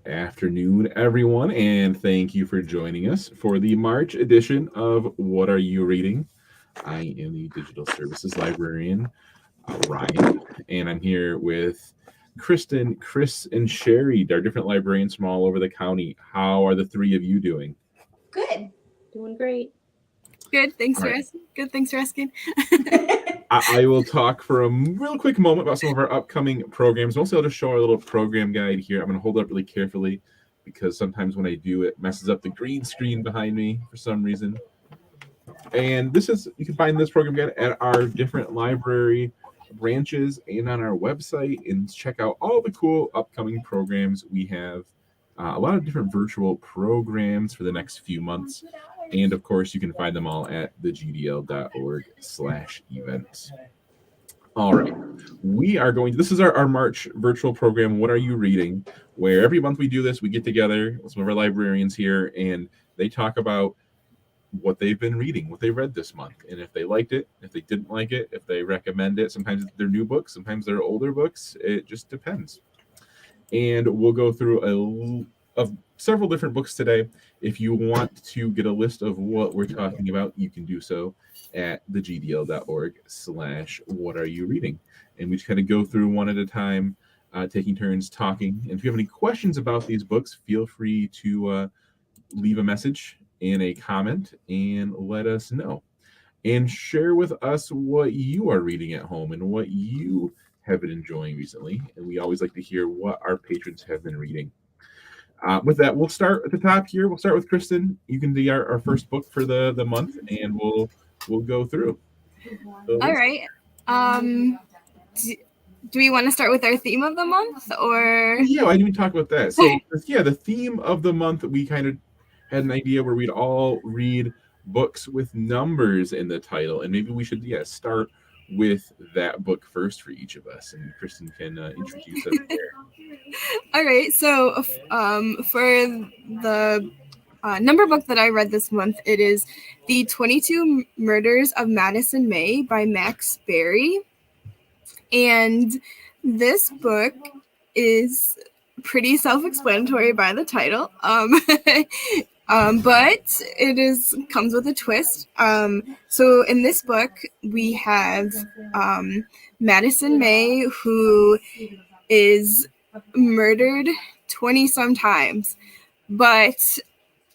afternoon, everyone, and thank you for joining us for the March edition of What Are You Reading? I am the Digital Services Librarian, Ryan, and I'm here with Kristen, Chris, and Sherry. They're different librarians from all over the county. How are the three of you doing? Good. Doing great. Good. Thanks for asking. Good. Thanks for asking. I will talk for a real quick moment about some of our upcoming programs. Mostly I'll just show our little program guide here. I'm going to hold it up really carefully because sometimes when I do, it messes up the green screen behind me for some reason. And you can find this program guide at our different library branches and on our website, and check out all the cool upcoming programs we have. A lot of different virtual programs for the next few months. And of course, you can find them all at thegdl.org/events. All right. This is our March virtual program, What Are You Reading? Where every month we do this, we get together with some of our librarians here, and they talk about what they've been reading, what they read this month, and if they liked it, if they didn't like it, if they recommend it. Sometimes they're new books, sometimes they're older books. It just depends. And we'll go through several different books today. If you want to get a list of what we're talking about, you can do so at thegdl.org/whatareyourreading. And we just kind of go through one at a time, taking turns talking. And if you have any questions about these books, feel free to leave a message and a comment and let us know. And share with us what you are reading at home and what you have been enjoying recently. And we always like to hear what our patrons have been reading. With that, we'll start at the top here. We'll start with Kristen. You can be our first book for the month, and we'll go through. All right. Do we want to start with our theme of the month, or? Yeah, I didn't even talk about that. So yeah, the theme of the month, we kind of had an idea where we'd all read books with numbers in the title, and maybe we should start with that book first for each of us, and Kristen can introduce us there. All right, so for the number book that I read this month, it is The 22 Murders of Madison May by Max Berry. And this book is pretty self-explanatory by the title, but it comes with a twist. So in this book, we have Madison May, who is murdered 20-some times, but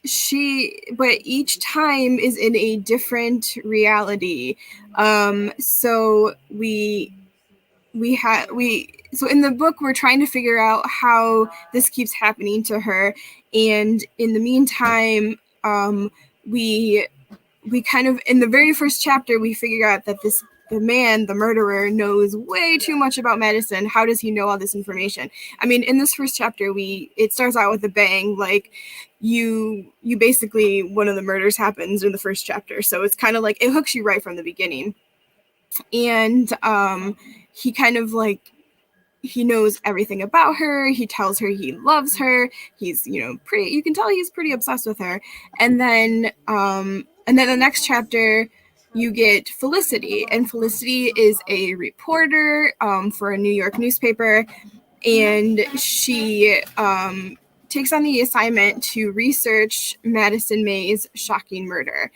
each time is in a different reality. So so in the book, we're trying to figure out how this keeps happening to her. And in the meantime, we kind of, in the very first chapter, we figure out that the murderer, knows way too much about Madison. How does he know all this information? I mean, in this first chapter, it starts out with a bang. Like, you basically, one of the murders happens in the first chapter. So it's kind of like, it hooks you right from the beginning. And he kind of he knows everything about her. He tells her he loves her. He's, you can tell he's pretty obsessed with her. And then the next chapter, you get Felicity, and Felicity is a reporter for a New York newspaper, and she takes on the assignment to research Madison May's shocking murder.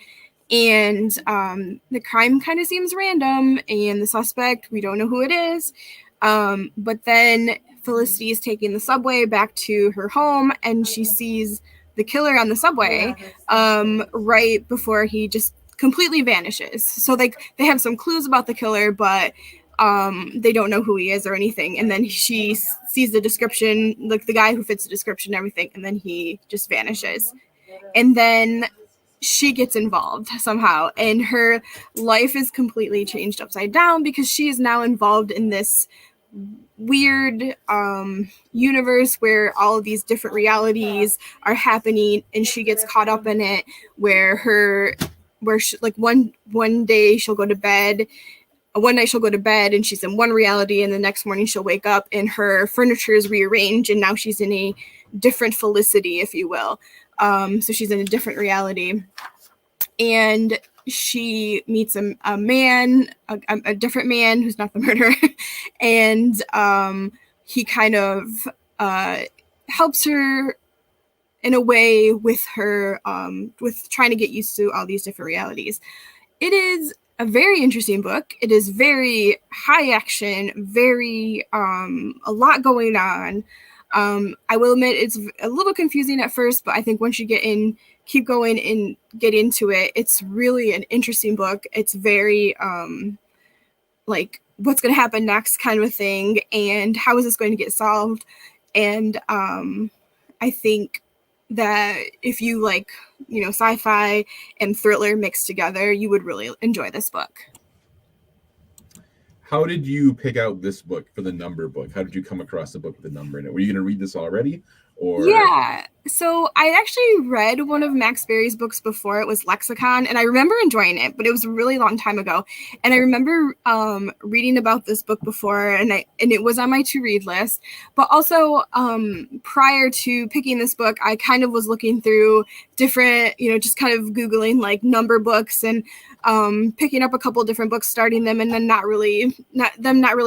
And the crime kind of seems random, and the suspect, we don't know who it is. But then Felicity is taking the subway back to her home, and she sees the killer on the subway right before he just completely vanishes. So they have some clues about the killer, but they don't know who he is or anything. And then she sees the description, like the guy who fits the description and everything, and then he just vanishes. And then she gets involved somehow, and her life is completely changed upside down because she is now involved in this weird universe where all of these different realities are happening, and she gets caught up in it, where one day she'll go to bed, one night she'll go to bed and she's in one reality, and the next morning she'll wake up and her furniture is rearranged, and now she's in a different Felicity, if you will. So she's in a different reality, and she meets a man, a different man who's not the murderer, and he kind of helps her in a way with her with trying to get used to all these different realities. It is a very interesting book. It is very high action, very a lot going on. I will admit it's a little confusing at first, but I think once you keep going and get into it, it's really an interesting book. It's very like what's going to happen next kind of a thing, and how is this going to get solved? And I think that if you like, sci-fi and thriller mixed together, you would really enjoy this book. How did you pick out this book for the number book? How did you come across the book with the number in it? Were you going to read this already? Or Yeah, so I actually read one of Max Berry's books before. It was Lexicon, and I remember enjoying it, but it was a really long time ago. And I remember reading about this book before, and it was on my to-read list. But also, prior to picking this book, I kind of was looking through different, just kind of Googling like number books and picking up a couple different books, starting them, and then not really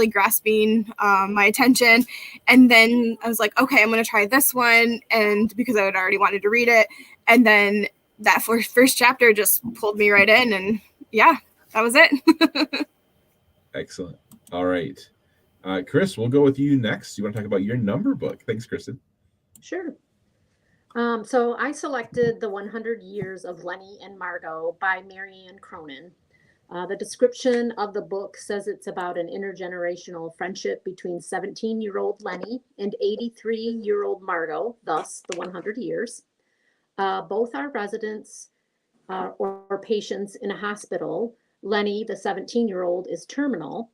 grasping my attention. And then I was like, okay, I'm going to try this one, and because I had already wanted to read it, and then that first chapter just pulled me right in, and yeah, that was it. Excellent. All right. Chris, we'll go with you next. You want to talk about your number book? Thanks, Kristen. Sure. So I selected The 100 Years of Lenny and Margot by Marianne Cronin. The description of the book says it's about an intergenerational friendship between 17-year-old Lenny and 83-year-old Margot, thus the 100 years. Both are residents or patients in a hospital. Lenny, the 17-year-old, is terminal.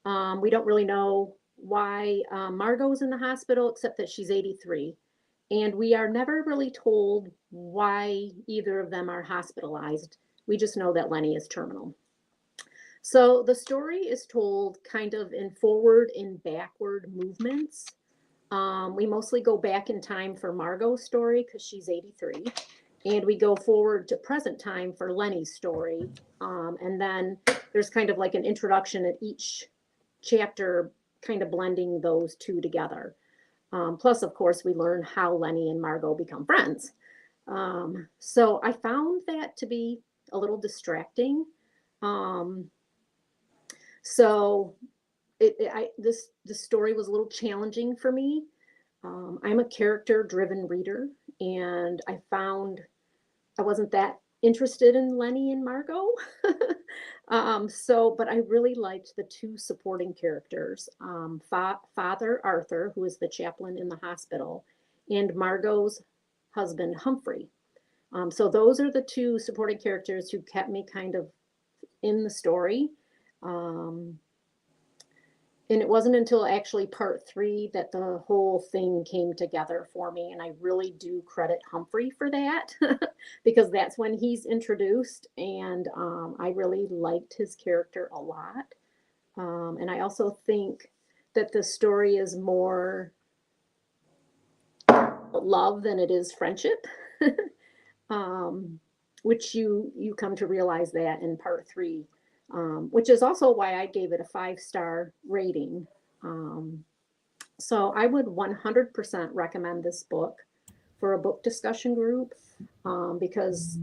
We don't really know why Margot's in the hospital, except that she's 83. And we are never really told why either of them are hospitalized. We just know that Lenny is terminal. So the story is told kind of in forward and backward movements. We mostly go back in time for Margot's story because she's 83. And we go forward to present time for Lenny's story. And then there's kind of like an introduction at each chapter, kind of blending those two together. Plus, of course, we learn how Lenny and Margot become friends. So I found that to be a little distracting. So this story was a little challenging for me. I'm a character-driven reader, and I found I wasn't that interested in Lenny and Margot. But I really liked the two supporting characters, Father Arthur, who is the chaplain in the hospital, and Margot's husband, Humphrey. So those are the two supporting characters who kept me kind of in the story. And it wasn't until actually part 3 that the whole thing came together for me. And I really do credit Humphrey for that because that's when he's introduced. And I really liked his character a lot. And I also think that the story is more love than it is friendship, which you come to realize that in part 3. Which is also why I gave it a 5-star rating. So I would 100% recommend this book for a book discussion group because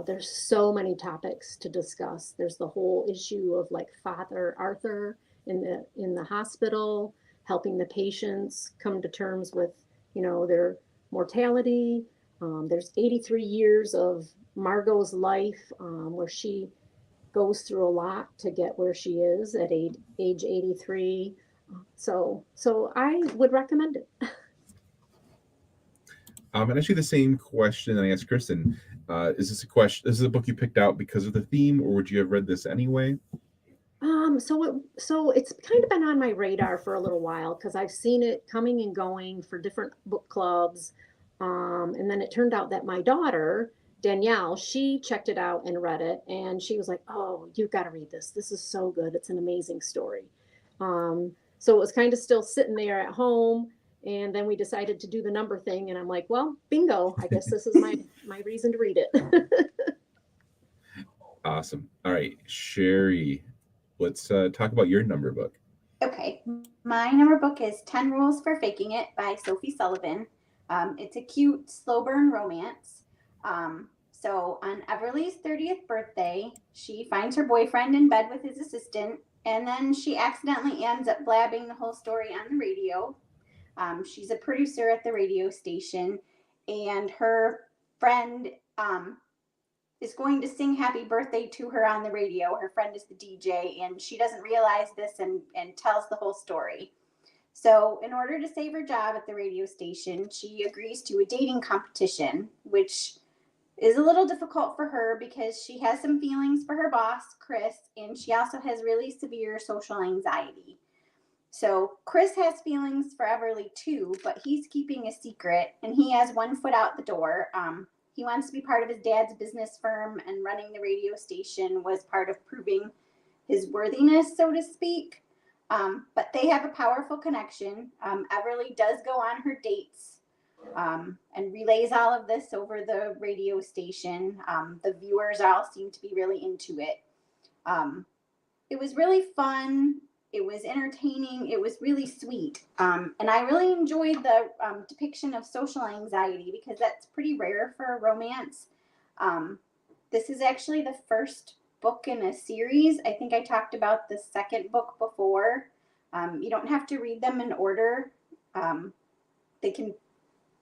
there's so many topics to discuss. There's the whole issue of like Father Arthur in the hospital, helping the patients come to terms with, their mortality. There's 83 years of Margot's life where she goes through a lot to get where she is at age 83. So I would recommend it. And actually the same question that I asked Kristen. Is this a book you picked out because of the theme, or would you have read this anyway? So it's kind of been on my radar for a little while because I've seen it coming and going for different book clubs. And then it turned out that my daughter, Danielle, she checked it out and read it, and she was like, oh, you've got to read this. This is so good. It's an amazing story. So it was kind of still sitting there at home, and then we decided to do the number thing, and I'm like, well, bingo. I guess this is my reason to read it. Awesome. All right, Sherry, let's talk about your number book. Okay, my number book is 10 Rules for Faking It by Sophie Sullivan. It's a cute, slow burn romance. So on Everly's 30th birthday, she finds her boyfriend in bed with his assistant, and then she accidentally ends up blabbing the whole story on the radio. She's a producer at the radio station, and her friend is going to sing happy birthday to her on the radio. Her friend is the DJ, and she doesn't realize this and tells the whole story. So in order to save her job at the radio station, she agrees to a dating competition, which is a little difficult for her because she has some feelings for her boss, Chris, and she also has really severe social anxiety. So Chris has feelings for Everly too, but he's keeping a secret, and he has one foot out the door. He wants to be part of his dad's business firm, and running the radio station was part of proving his worthiness, so to speak. But they have a powerful connection. Everly does go on her dates and relays all of this over the radio station. The viewers all seem to be really into it. It was really fun. It was entertaining. It was really sweet. And I really enjoyed the depiction of social anxiety because that's pretty rare for a romance. This is actually the first book in a series. I think I talked about the second book before. You don't have to read them in order. They can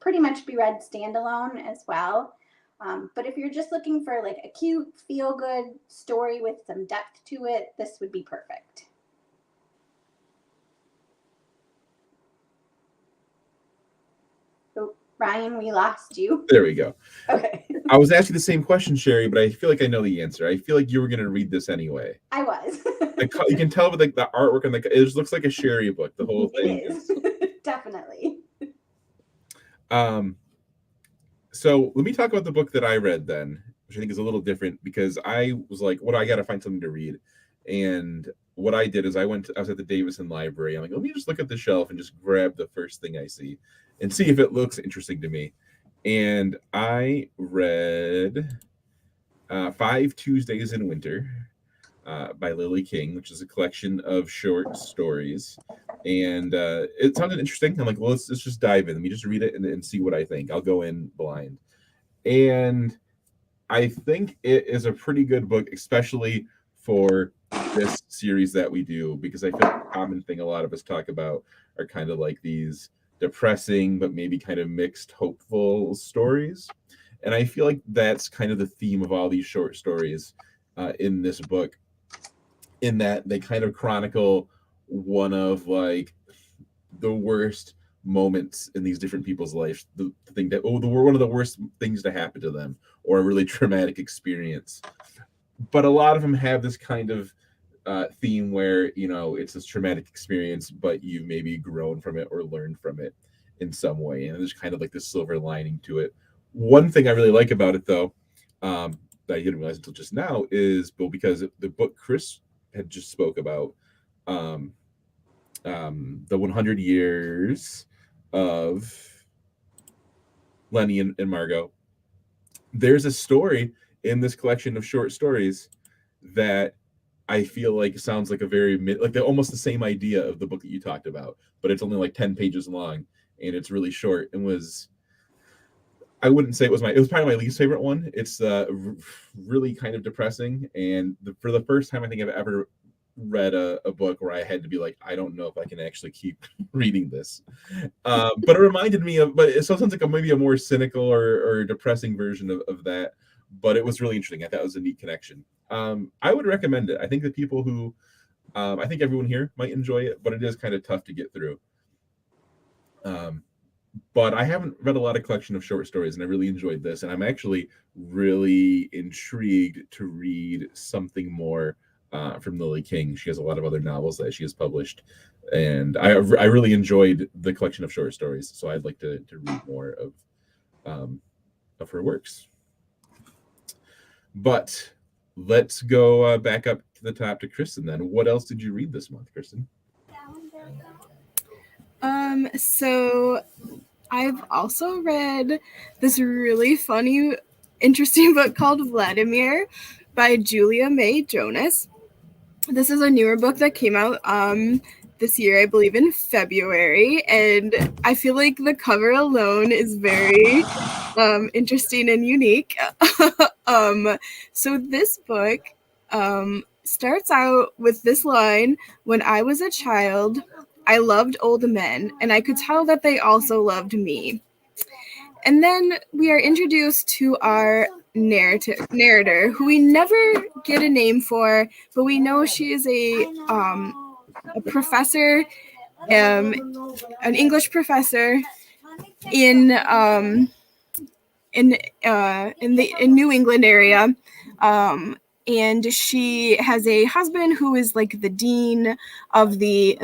pretty much be read standalone as well. But if you're just looking for like a cute, feel-good story with some depth to it, this would be perfect. Oh, Ryan, we lost you. There we go. Okay. I was asking the same question, Sherry, but I feel like I know the answer. I feel like you were going to read this anyway. I was. You can tell with like the artwork and it just looks like a Sherry book. The whole thing It is. Definitely. So let me talk about the book that I read then, which I think is a little different because I was like, I got to find something to read. And what I did is I was at the Davison Library. I'm like, let me just look at the shelf and just grab the first thing I see and see if it looks interesting to me. And I read 5 Tuesdays in Winter by Lily King, which is a collection of short stories. And it sounded interesting. I'm like, well, let's just dive in. Let me just read it and see what I think. I'll go in blind. And I think it is a pretty good book, especially for this series that we do, because I feel like the common thing a lot of us talk about are kind of like these depressing, but maybe kind of mixed, hopeful stories. And I feel like that's kind of the theme of all these short stories in this book, in that they kind of chronicle one of like the worst moments in these different people's lives, the thing that one of the worst things to happen to them, or a really traumatic experience. But a lot of them have this kind of theme where, you know, it's this traumatic experience, but you've maybe grown from it or learned from it in some way, and there's kind of like this silver lining to it. One thing I really like about it, though, that I didn't realize until just now, is because the book Chris had just spoke about, the 100 years of Lenny and Margot. There's a story in this collection of short stories that I feel like sounds like a very almost the same idea of the book that you talked about, but it's only like 10 pages long and it's really short. And I wouldn't say it was probably my least favorite one. It's really kind of depressing, and for the first time I think I've ever read a book where I had to be like, I don't know if I can actually keep reading this. But it reminded me of, but it sounds like maybe a more cynical or depressing version of that. But it was really interesting. I thought it was a neat connection. I would recommend it. I think that people who, I think everyone here might enjoy it, but it is kind of tough to get through. But I haven't read a lot of collection of short stories, and I really enjoyed this. And I'm actually really intrigued to read something more from Lily King. She has a lot of other novels that she has published, and I really enjoyed the collection of short stories. So I'd like to read more of her works. But let's go back up to the top to Kristen then. What else did you read this month, Kristen? So I've also read this really funny, interesting book called Vladimir by Julia May Jonas. This is a newer book that came out this year, I believe in February, and I feel like the cover alone is very interesting and unique. So this book starts out with this line: "When I was a child, I loved old men, and I could tell that they also loved me." And then we are introduced to our narrator, who we never get a name for, but we know she is a professor, an English professor in New England area, and she has a husband who is like the dean of the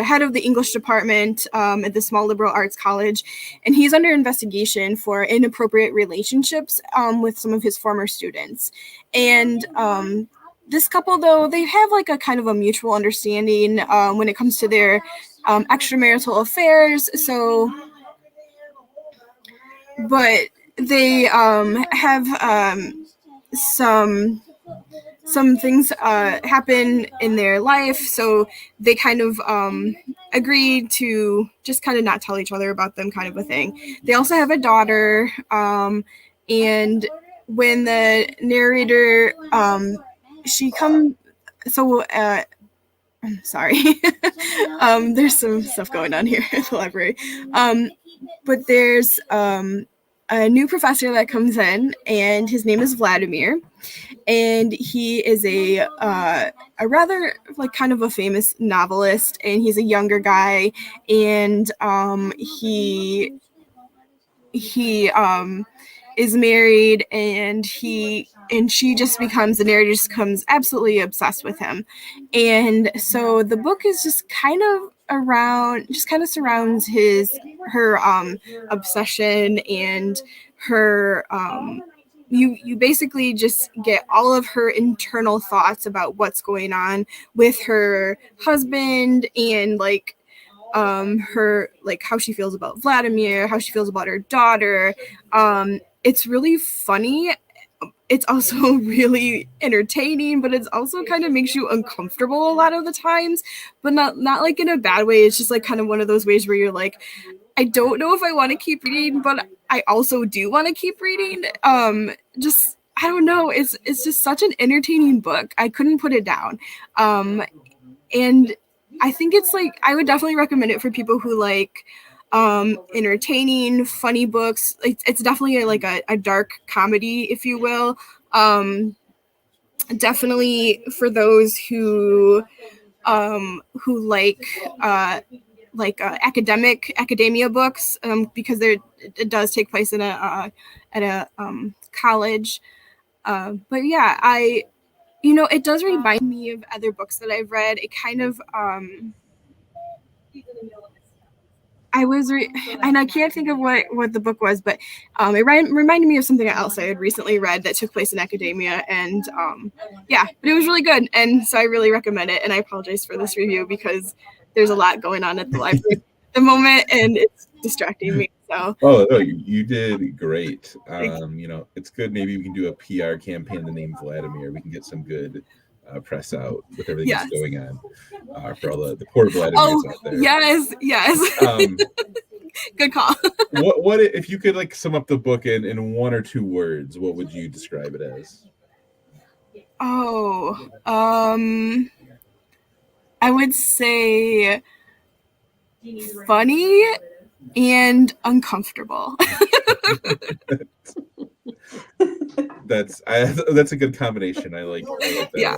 head of the English department at the small liberal arts college, and he's under investigation for inappropriate relationships with some of his former students. And this couple, though, they have like a kind of a mutual understanding when it comes to their extramarital affairs. So, but they have some things happen in their life, so they kind of agreed to just kind of not tell each other about them, kind of a thing. They also have a daughter, and when the narrator she comes, so I'm sorry, there's some stuff going on here at the library, but there's a new professor that comes in, and his name is Vladimir, and he is a rather like kind of a famous novelist, and he's a younger guy, and he is married, and she just becomes, the narrator just becomes absolutely obsessed with him. And so the book is just kind of surrounds her obsession, and her you basically just get all of her internal thoughts about what's going on with her husband, and like her, like how she feels about Vladimir, how she feels about her daughter. It's really funny. It's also really entertaining, but it's also kind of makes you uncomfortable a lot of the times, but not like in a bad way. It's just like kind of one of those ways where you're like, I don't know if I want to keep reading, but I also do want to keep reading. Just, I don't know. It's just such an entertaining book. I couldn't put it down. And I think it's like, I would definitely recommend it for people who like entertaining, funny books. It's definitely like a dark comedy, if you will. Definitely for those who like academia books, because it does take place in at a college. But yeah, it does remind me of other books that I've read. It kind of and I can't think of what the book was, but it reminded me of something else I had recently read that took place in academia, and yeah, but it was really good, and so I really recommend it. And I apologize for this review because there's a lot going on at the library at the moment, and it's distracting me. So no, you did great. It's good. Maybe we can do a PR campaign to name Vladimir. We can get some good press out with everything that's going on for all the poor Vladimirs out there. Yes. Good call. What if you could like sum up the book in one or two words? What would you describe it as? I would say funny and uncomfortable. That's a good combination. I like that. Yeah.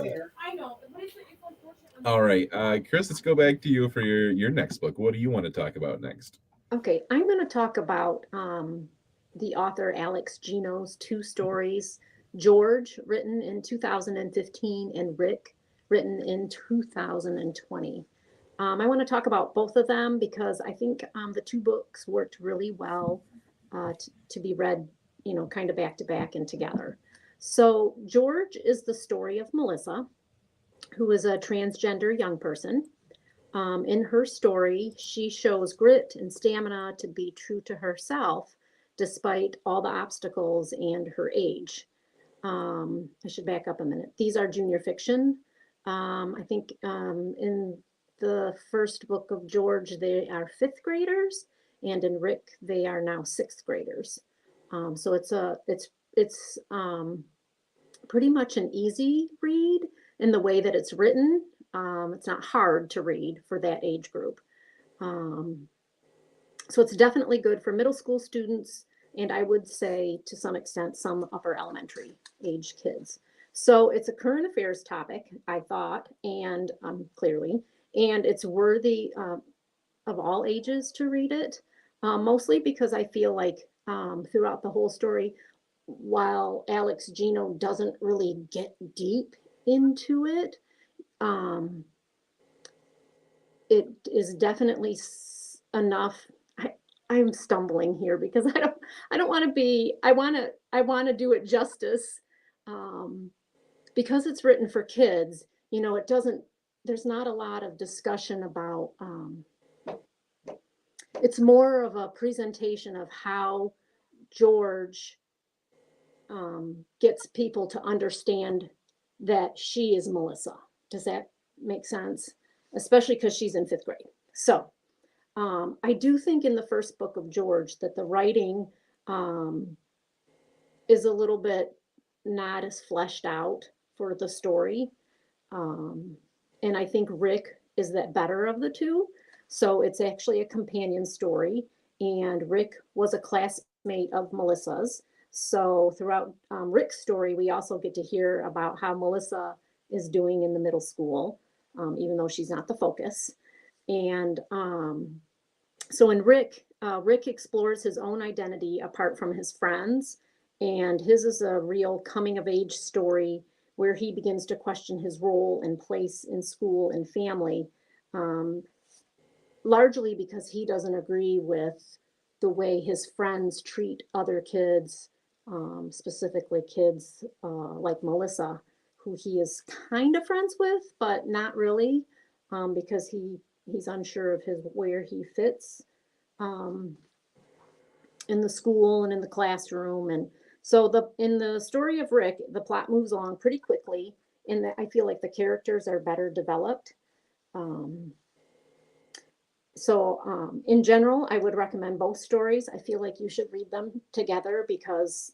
All right, Chris, let's go back to you for your next book. What do you want to talk about next? Okay, I'm going to talk about the author Alex Gino's two stories, George, written in 2015, and Rick, written in 2020. I want to talk about both of them because I think the two books worked really well to be read, kind of back to back and together. So George is the story of Melissa, who is a transgender young person. In her story, she shows grit and stamina to be true to herself despite all the obstacles and her age. I should back up a minute. These are junior fiction. I think in the first book of George, they are 5th graders, and in Rick, they are now 6th graders. So it's pretty much an easy read in the way that it's written. It's not hard to read for that age group. So it's definitely good for middle school students, and I would say to some extent some upper elementary age kids. So it's a current affairs topic, I thought, and clearly, and it's worthy of all ages to read it, mostly because I feel like throughout the whole story, while Alex Gino doesn't really get deep into it, it is definitely enough. I'm stumbling here because I don't want to be, I want to do it justice. Because it's written for kids, you know, there's not a lot of discussion about, it's more of a presentation of how George gets people to understand that she is Melissa. Does that make sense? Especially because she's in 5th grade. So I do think in the first book of George that the writing is a little bit not as fleshed out for the story. And I think Rick is that better of the two. So it's actually a companion story. And Rick was a classmate of Melissa's. So throughout Rick's story, we also get to hear about how Melissa is doing in the middle school, even though she's not the focus. And so in Rick, Rick explores his own identity apart from his friends. And his is a real coming of age story where he begins to question his role and place in school and family, largely because he doesn't agree with the way his friends treat other kids, specifically kids like Melissa, who he is kind of friends with, but not really, because he's unsure of where he fits in the school and in the classroom. And so in the story of Rick, the plot moves along pretty quickly, and I feel like the characters are better developed. So in general, I would recommend both stories. I feel like you should read them together because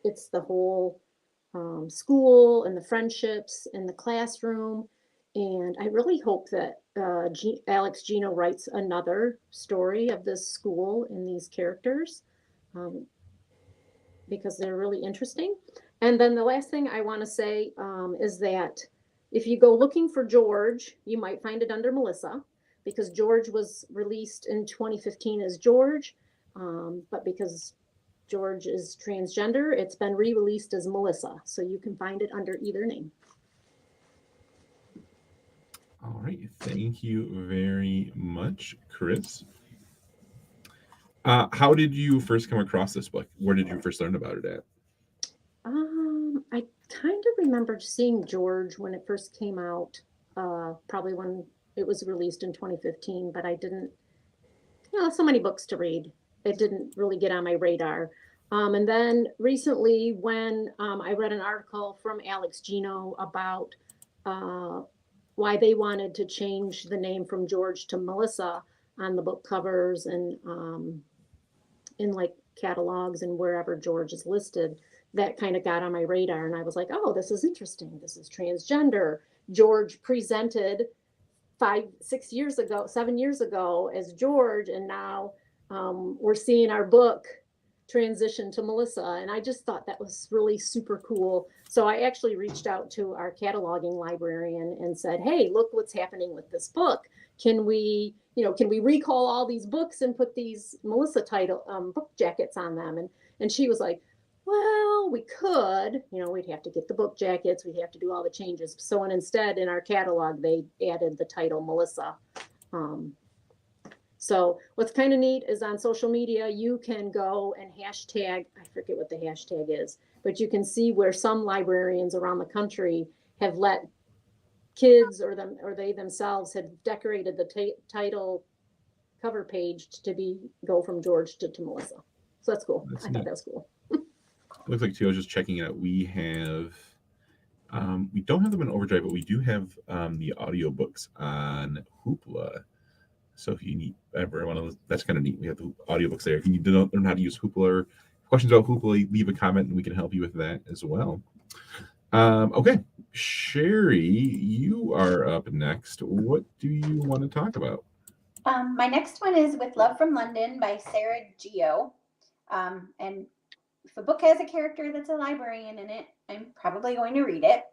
it's the whole school and the friendships and the classroom. And I really hope that Alex Gino writes another story of this school and these characters, because they're really interesting. And then the last thing I want to say is that if you go looking for George, you might find it under Melissa, because George was released in 2015 as George, but because George is transgender, it's been re-released as Melissa. So you can find it under either name. All right. Thank you very much, Chris. How did you first come across this book? Where did you first learn about it at? I kind of remembered seeing George when it first came out, probably when it was released in 2015, but I didn't, so many books to read. It didn't really get on my radar. And then recently when I read an article from Alex Gino about why they wanted to change the name from George to Melissa on the book covers and in like catalogs and wherever George is listed, that kind of got on my radar. And I was like, oh, this is interesting. This is transgender. George presented 7 years ago as George, and now we're seeing our book transition to Melissa. And I just thought that was really super cool. So I actually reached out to our cataloging librarian and said, hey, look what's happening with this book. Can we recall all these books and put these Melissa title book jackets on them? And she was like, well, we could, we'd have to get the book jackets. We'd have to do all the changes. So instead in our catalog, they added the title Melissa. So what's kind of neat is on social media, you can go and hashtag, I forget what the hashtag is, but you can see where some librarians around the country have let kids or they themselves have decorated the title cover page to go from George to Melissa. So that's cool. I thought that was cool. Looks like too, I was just checking it out. We have We don't have them in Overdrive, but we do have the audiobooks on Hoopla. So if you need ever one of those, that's kind of neat. We have the audiobooks there. If you need to learn how to use Hoopla or questions about Hoopla, leave a comment and we can help you with that as well. Okay, Sherry, you are up next. What do you want to talk about? My next one is With Love from London by Sarah Geo. And if a book has a character that's a librarian in it, I'm probably going to read it.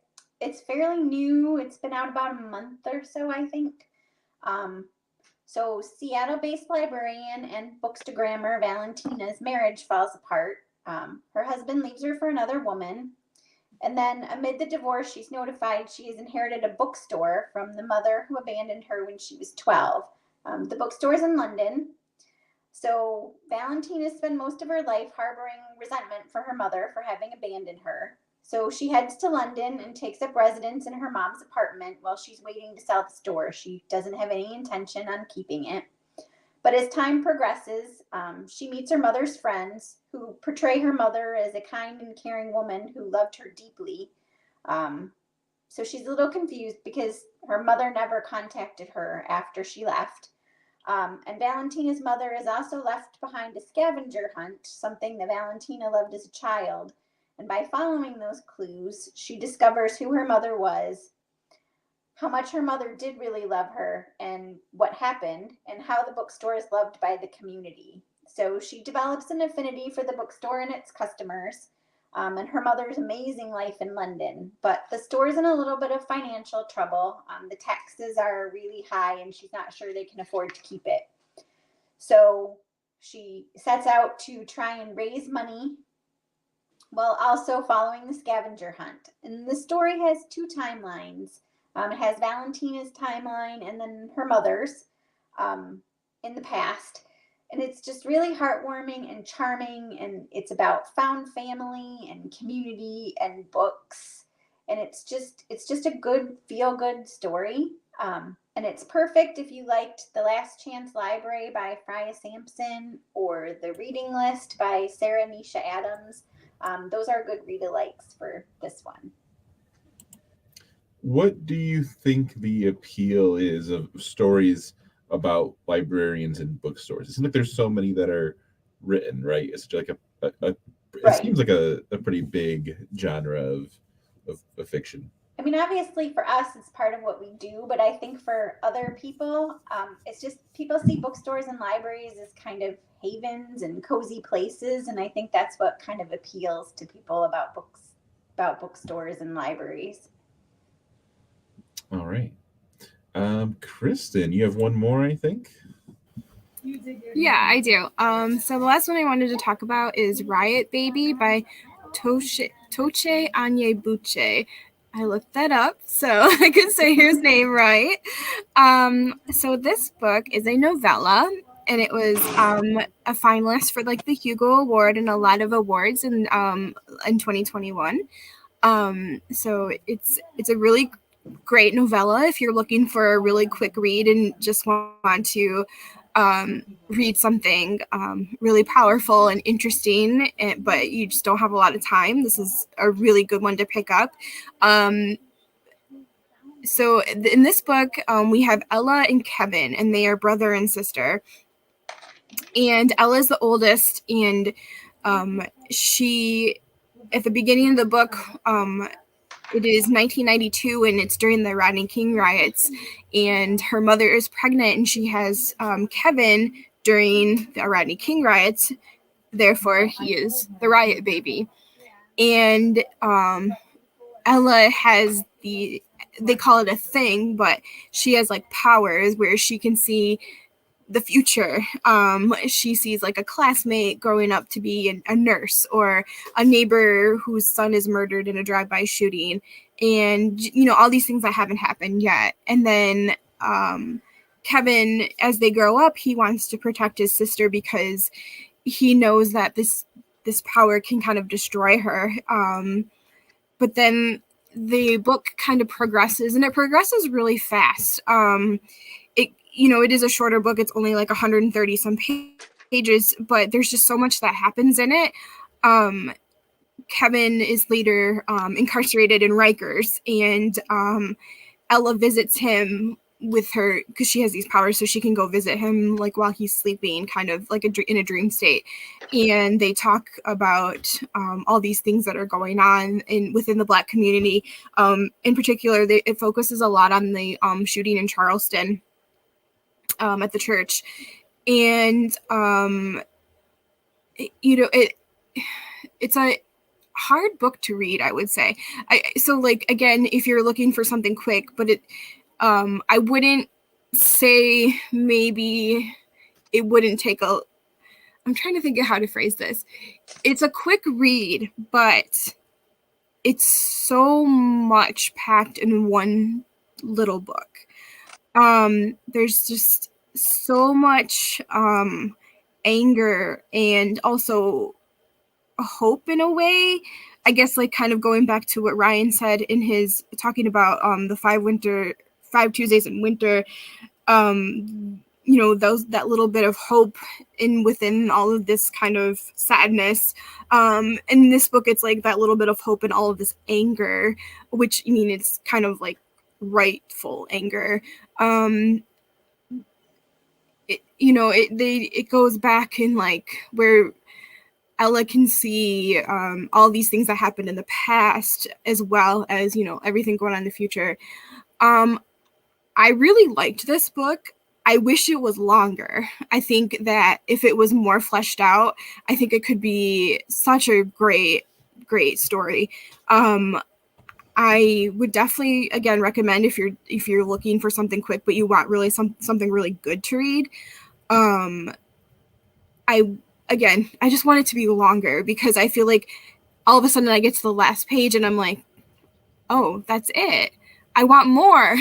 It's fairly new. It's been out about a month or so, I think. So Seattle-based librarian and bookstagrammer Valentina's marriage falls apart. Her husband leaves her for another woman. And then amid the divorce, she's notified she has inherited a bookstore from the mother who abandoned her when she was 12. The bookstore is in London. So Valentina spent most of her life harboring resentment for her mother for having abandoned her. So she heads to London and takes up residence in her mom's apartment while she's waiting to sell the store. She doesn't have any intention on keeping it. But as time progresses, she meets her mother's friends who portray her mother as a kind and caring woman who loved her deeply. So she's a little confused because her mother never contacted her after she left. And Valentina's mother is also left behind a scavenger hunt, something that Valentina loved as a child. And by following those clues, she discovers who her mother was, how much her mother did really love her, and what happened, and how the bookstore is loved by the community. So she develops an affinity for the bookstore and its customers, and her mother's amazing life in London. But the store's in a little bit of financial trouble. The taxes are really high, and she's not sure they can afford to keep it. So she sets out to try and raise money while also following the scavenger hunt. And the story has two timelines. It has Valentina's timeline and then her mother's in the past. And it's just really heartwarming and charming. And it's about found family and community and books. And it's just a good, feel-good story. And it's perfect if you liked The Last Chance Library by Freya Sampson or The Reading List by Sarah Nisha Adams. Those are good read-alikes for this one. What do you think the appeal is of stories about librarians and bookstores? It seems like there's so many that are written, right? It's like it seems like a pretty big genre of fiction. I mean, obviously for us, it's part of what we do, but I think for other people, it's just people see bookstores and libraries as kind of havens and cozy places, and I think that's what kind of appeals to people about bookstores and libraries. All right. Kristen, you have one more, I think? Yeah, I do. So the last one I wanted to talk about is Riot Baby by Toche Anyebuche. I looked that up so I could say his name right. So this book is a novella, and it was a finalist for like the Hugo Award and a lot of awards in 2021. So it's a really great novella if you're looking for a really quick read and just want to read something really powerful and interesting, but you just don't have a lot of time. This is a really good one to pick up. So in this book, we have Ella and Kevin, and they are brother and sister. And Ella's the oldest, and she, at the beginning of the book, it is 1992, and it's during the Rodney King riots, and her mother is pregnant, and she has Kevin during the Rodney King riots. Therefore, he is the riot baby. And Ella has they call it a thing, but she has like powers where she can see the future. She sees like a classmate growing up to be a nurse, or a neighbor whose son is murdered in a drive-by shooting, and all these things that haven't happened yet. And then Kevin, as they grow up, he wants to protect his sister because he knows that this power can kind of destroy her. But then the book kind of progresses, and it progresses really fast. It is a shorter book. It's only like 130 some pages, but there's just so much that happens in it. Kevin is later incarcerated in Rikers, and Ella visits him with her because she has these powers, so she can go visit him like while he's sleeping, kind of like in a dream state. And they talk about all these things that are going on within the Black community. In particular, it focuses a lot on the shooting in Charleston at the church, and it's a hard book to read, I would say. So like, again, if you're looking for something quick, but I wouldn't say maybe it wouldn't take I'm trying to think of how to phrase this. It's a quick read, but it's so much packed in one little book. There's just so much anger and also hope in a way. I guess like kind of going back to what Ryan said in his talking about the 5 Tuesdays in winter, that little bit of hope within all of this kind of sadness. In this book, it's like that little bit of hope and all of this anger, which it's kind of like rightful anger. It goes back in like where Ella can see all these things that happened in the past, as well as, everything going on in the future. I really liked this book. I wish it was longer. I think that if it was more fleshed out, I think it could be such a great, great story. I would definitely, again, recommend if you're looking for something quick, but you want really something really good to read. I just want it to be longer because I feel like all of a sudden I get to the last page and I'm like, oh, that's it. I want more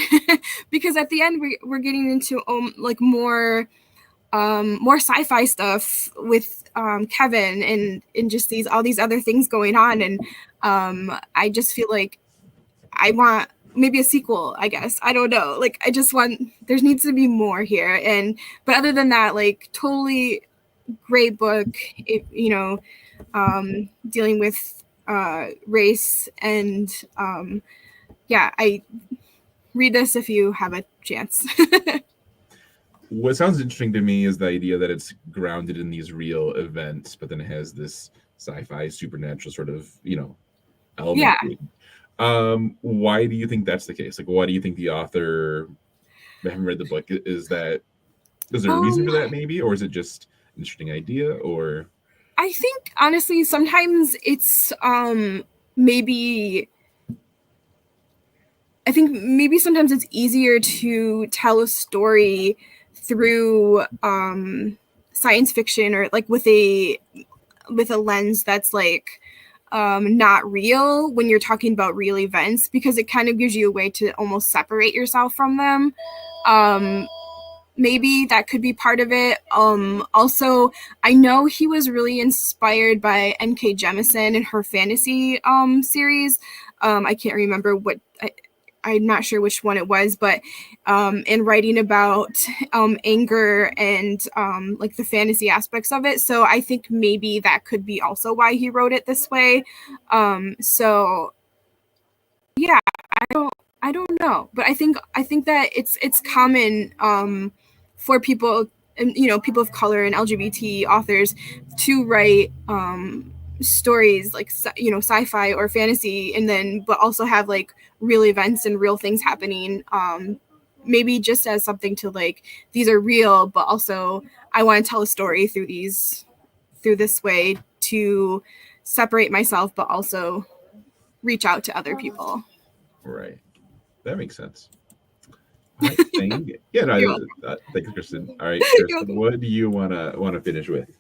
because at the end we're getting into like more sci-fi stuff with Kevin and just all these other things going on, and I just feel like I want maybe a sequel, I guess. I don't know. Like I just want there needs to be more here, but other than that, like totally great book. Dealing with race and I read this if you have a chance. What sounds interesting to me is the idea that it's grounded in these real events, but then it has this sci-fi supernatural sort of, element. Yeah. Why do you think that's the case? Like, why do you think the author, I haven't read the book, is there a reason for that maybe? Or is it just an interesting idea? Or I think honestly, sometimes it's maybe sometimes it's easier to tell a story through science fiction or like with a lens that's like not real when you're talking about real events, because it kind of gives you a way to almost separate yourself from them. Maybe that could be part of it. Also, I know he was really inspired by N.K. Jemisin and her fantasy series. I can't remember I'm not sure which one it was, but in writing about anger and like the fantasy aspects of it. So I think maybe that could be also why he wrote it this way. So yeah, I don't know, but I think that it's common for people, and people of color and LGBT authors to write stories like sci-fi or fantasy, and then but also have like real events and real things happening, maybe just as something to like, these are real, but also I want to tell a story through this way to separate myself, but also reach out to other people. Right, that makes sense. All right, thank you. Yeah, no, thank you, Kristen. All right, Kristen, what do you want to finish with?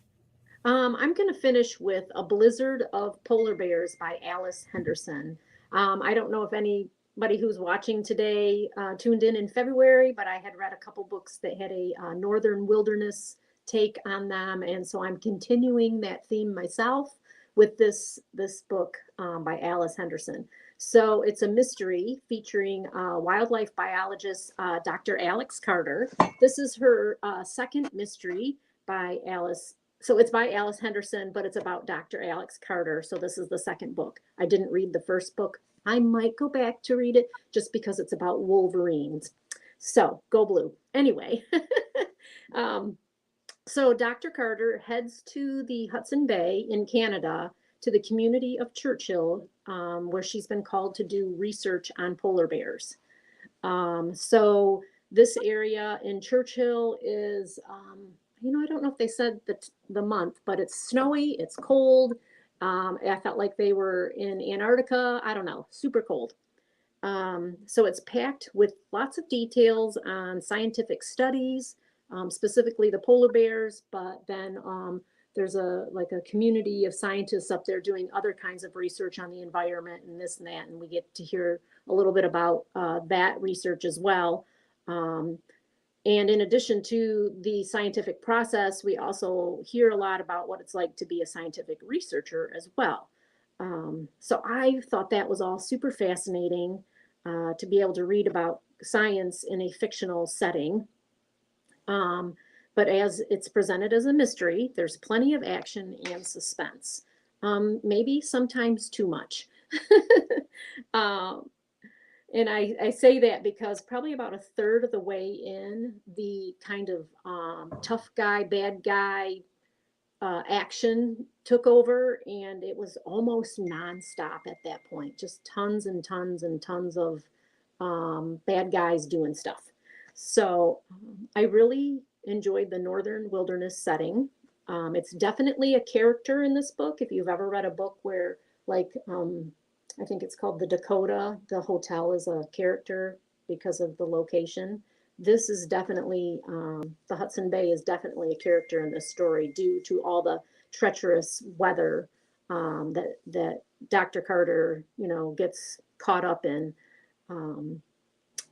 I'm going to finish with A Blizzard of Polar Bears by Alice Henderson. I don't know if anybody who's watching today tuned in February, but I had read a couple books that had a northern wilderness take on them, and so I'm continuing that theme myself with this book by Alice Henderson. So it's a mystery featuring wildlife biologist Dr. Alex Carter. This is her second mystery by Alice So it's by Alice Henderson, but it's about Dr. Alex Carter. So this is the second book. I didn't read the first book. I might go back to read it just because it's about Wolverines. So go blue. Anyway, so Dr. Carter heads to the Hudson Bay in Canada to the community of Churchill, where she's been called to do research on polar bears. So this area in Churchill is, I don't know if they said the month, but it's snowy, it's cold. I felt like they were in Antarctica. I don't know, super cold. So it's packed with lots of details on scientific studies, specifically the polar bears, but then there's a community of scientists up there doing other kinds of research on the environment and this and that, and we get to hear a little bit about that research as well. And in addition to the scientific process, we also hear a lot about what it's like to be a scientific researcher as well. So I thought that was all super fascinating to be able to read about science in a fictional setting. But as it's presented as a mystery, there's plenty of action and suspense. Maybe sometimes too much. And I say that because probably about a third of the way in, the kind of tough guy, bad guy action took over, and it was almost nonstop at that point. Just tons and tons and tons of bad guys doing stuff. So I really enjoyed the Northern Wilderness setting. It's definitely a character in this book. If you've ever read a book where, I think it's called The Dakota, the hotel is a character because of the location. This is definitely, the Hudson Bay is definitely a character in this story due to all the treacherous weather that Dr. Carter, gets caught up in.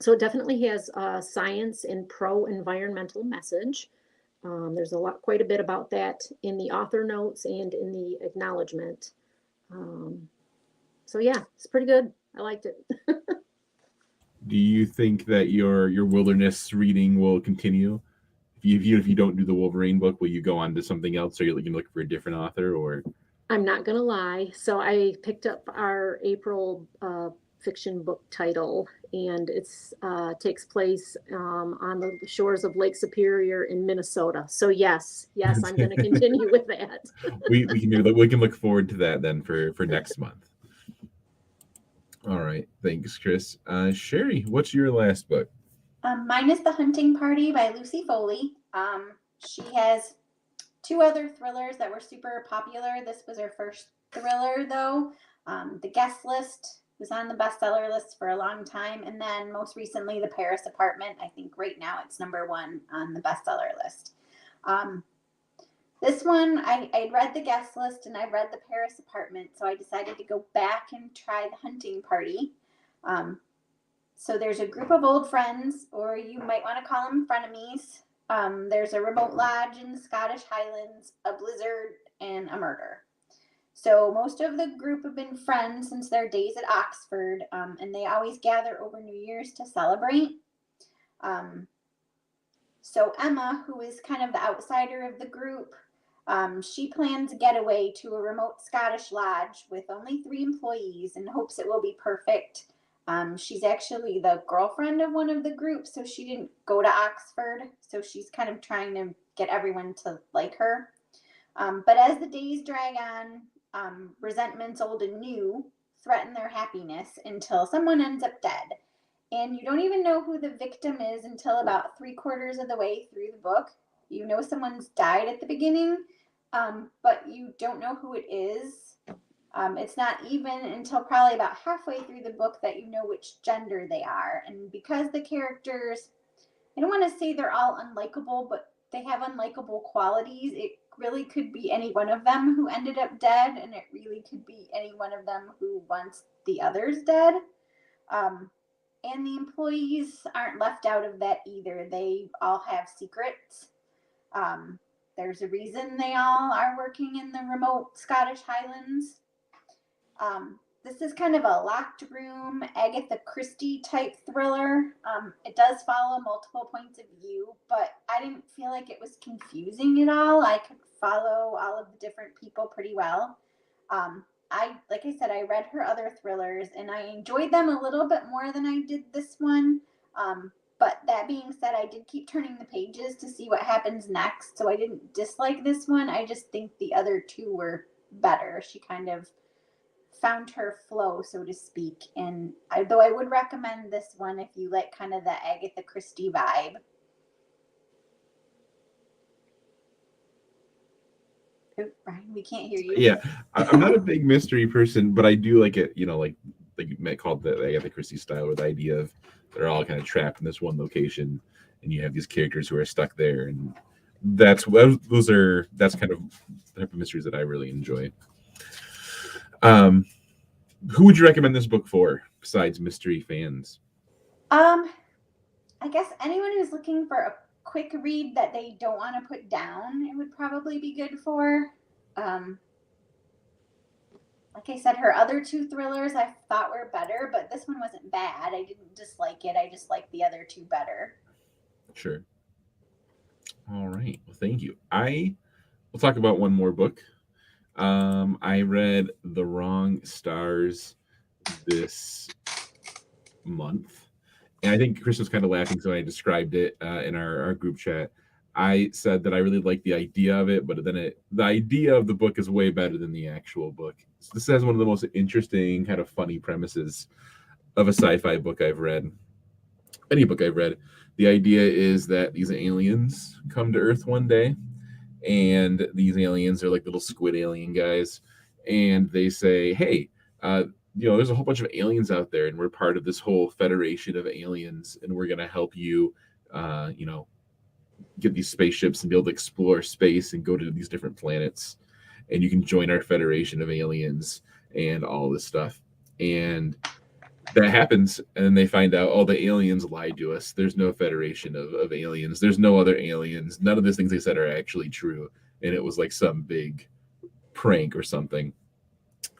So it definitely has a science and pro-environmental message. There's quite a bit about that in the author notes and in the acknowledgement. So yeah, it's pretty good. I liked it. Do you think that your wilderness reading will continue? If you don't do the Wolverine book, will you go on to something else? Or you're looking for a different author? Or I'm not gonna lie. So I picked up our April fiction book title, and it's takes place on the shores of Lake Superior in Minnesota. So yes, I'm going to continue with that. we can do that. We can look forward to that then for next month. All right, thanks, Chris. Sherry, what's your last book? Mine is The Hunting Party by Lucy Foley. She has 2 other thrillers that were super popular. This was her first thriller, though. The Guest List was on the bestseller list for a long time, and then most recently, The Paris Apartment. I think right now it's number 1 on the bestseller list. This one, I'd read The Guest List and I read The Paris Apartment, so I decided to go back and try The Hunting Party. So there's a group of old friends, or you might want to call them frenemies. There's a remote lodge in the Scottish Highlands, a blizzard, and a murder. So most of the group have been friends since their days at Oxford, and they always gather over New Year's to celebrate. So Emma, who is kind of the outsider of the group, she plans a getaway to a remote Scottish lodge with only 3 employees and hopes it will be perfect. She's actually the girlfriend of one of the groups, so she didn't go to Oxford, so she's kind of trying to get everyone to like her. But as the days drag on, resentments old and new threaten their happiness until someone ends up dead. And you don't even know who the victim is until about 3/4 of the way through the book. You know someone's died at the beginning, but you don't know who it is. It's not even until probably about halfway through the book that you know which gender they are. And because the characters, I don't want to say they're all unlikable, but they have unlikable qualities. It really could be any one of them who ended up dead, and it really could be any one of them who wants the others dead. And the employees aren't left out of that either. They all have secrets. There's a reason they all are working in the remote Scottish Highlands. this is kind of a locked room, Agatha Christie type thriller. It does follow multiple points of view, but I didn't feel like it was confusing at all. I could follow all of the different people pretty well. Like I said, I read her other thrillers and I enjoyed them a little bit more than I did this one. But that being said, I did keep turning the pages to see what happens next. So I didn't dislike this one. I just think the other two were better. She kind of found her flow, so to speak. And though I would recommend this one if you like kind of the Agatha Christie vibe. Oh, Brian, we can't hear you. Yeah, I'm not a big mystery person, but I do like it, like you might call it the Agatha Christie style, or the idea of they're all kind of trapped in this one location, and you have these characters who are stuck there, and that's kind of the type of mysteries that I really enjoy. Who would you recommend this book for besides mystery fans? I guess anyone who's looking for a quick read that they don't want to put down, it would probably be good for. Like I said, her other two thrillers I thought were better, but this one wasn't bad. I didn't dislike it. I just liked the other two better. Sure. All right. Well, thank you. We'll talk about one more book. I read The Wrong Stars this month, and I think Chris was kind of laughing, so I described it in our group chat. I said that I really liked the idea of it, but then the idea of the book is way better than the actual book. So this has one of the most interesting, kind of funny premises of a sci-fi book I've read. Any book I've read. The idea is that these aliens come to Earth one day, and these aliens are like little squid alien guys, and they say, hey, there's a whole bunch of aliens out there, and we're part of this whole federation of aliens, and we're going to help you, get these spaceships and be able to explore space and go to these different planets, and you can join our federation of aliens and all this stuff. And that happens, and then they find out, oh, the aliens lied to us. There's no federation of aliens. There's no other aliens. None of the things they said are actually true, and it was like some big prank or something.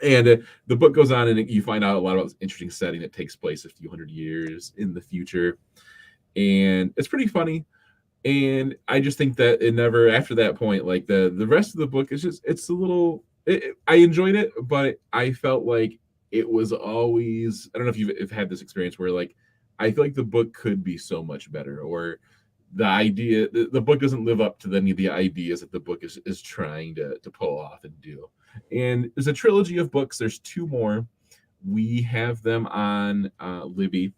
And the book goes on, and you find out a lot about this interesting setting that takes place a few hundred years in the future, and it's pretty funny. And I just think that it never, after that point, like the rest of the book is just, it's a little, I enjoyed it, but I felt like it was always, I don't know if you've had this experience where like, I feel like the book could be so much better, or the idea, the book doesn't live up to any of the ideas that the book is trying to pull off and do. And there's a trilogy of books. There's two more. We have them on Libby.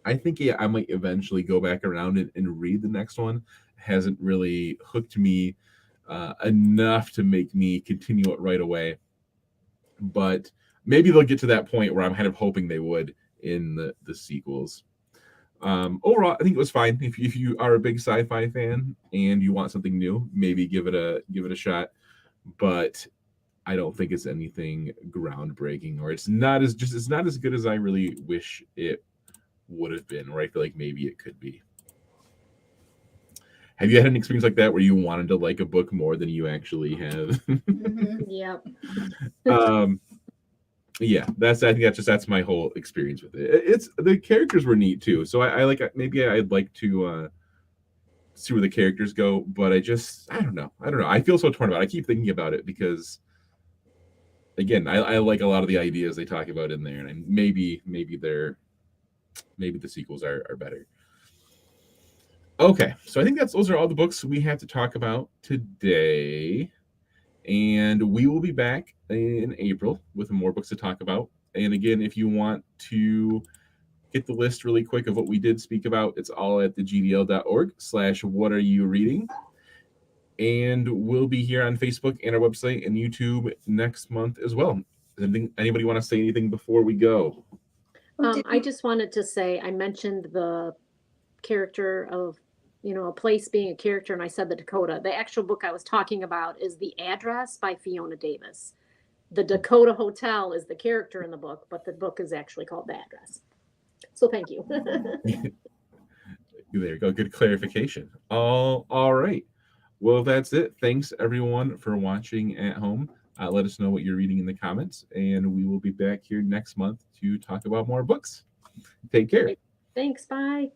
I think I might eventually go back around and read the next one. It hasn't really hooked me enough to make me continue it right away. But maybe they'll get to that point where I'm kind of hoping they would in the sequels. Overall, I think it was fine. If you are a big sci-fi fan and you want something new, maybe give it a shot. But I don't think it's anything groundbreaking, or it's not as good as I really wish it would have been, or I feel like maybe it could be. Have you had an experience like that where you wanted to like a book more than you actually have? Mm-hmm. Yep. Yeah, that's my whole experience with it. It's the characters were neat too, so I like, maybe I'd like to see where the characters go, but I don't know. I feel so torn about it. I keep thinking about it because, again, I like a lot of the ideas they talk about in there, and maybe the sequels are better. Okay, so I think those are all the books we have to talk about today, and we will be back in April with more books to talk about. And again, if you want to get the list really quick of what we did speak about, it's all at thegdl.org/whatareyoureading. And we'll be here on Facebook and our website and YouTube next month as well. Anybody want to say anything before we go? I just wanted to say, I mentioned the character of, a place being a character, and I said the Dakota. The actual book I was talking about is The Address by Fiona Davis. The Dakota Hotel is the character in the book, but the book is actually called The Address. So thank you. There you go. Good clarification. All right. Well, that's it. Thanks, everyone, for watching at home. Let us know what you're reading in the comments, and we will be back here next month to talk about more books. Take care. Thanks. Bye.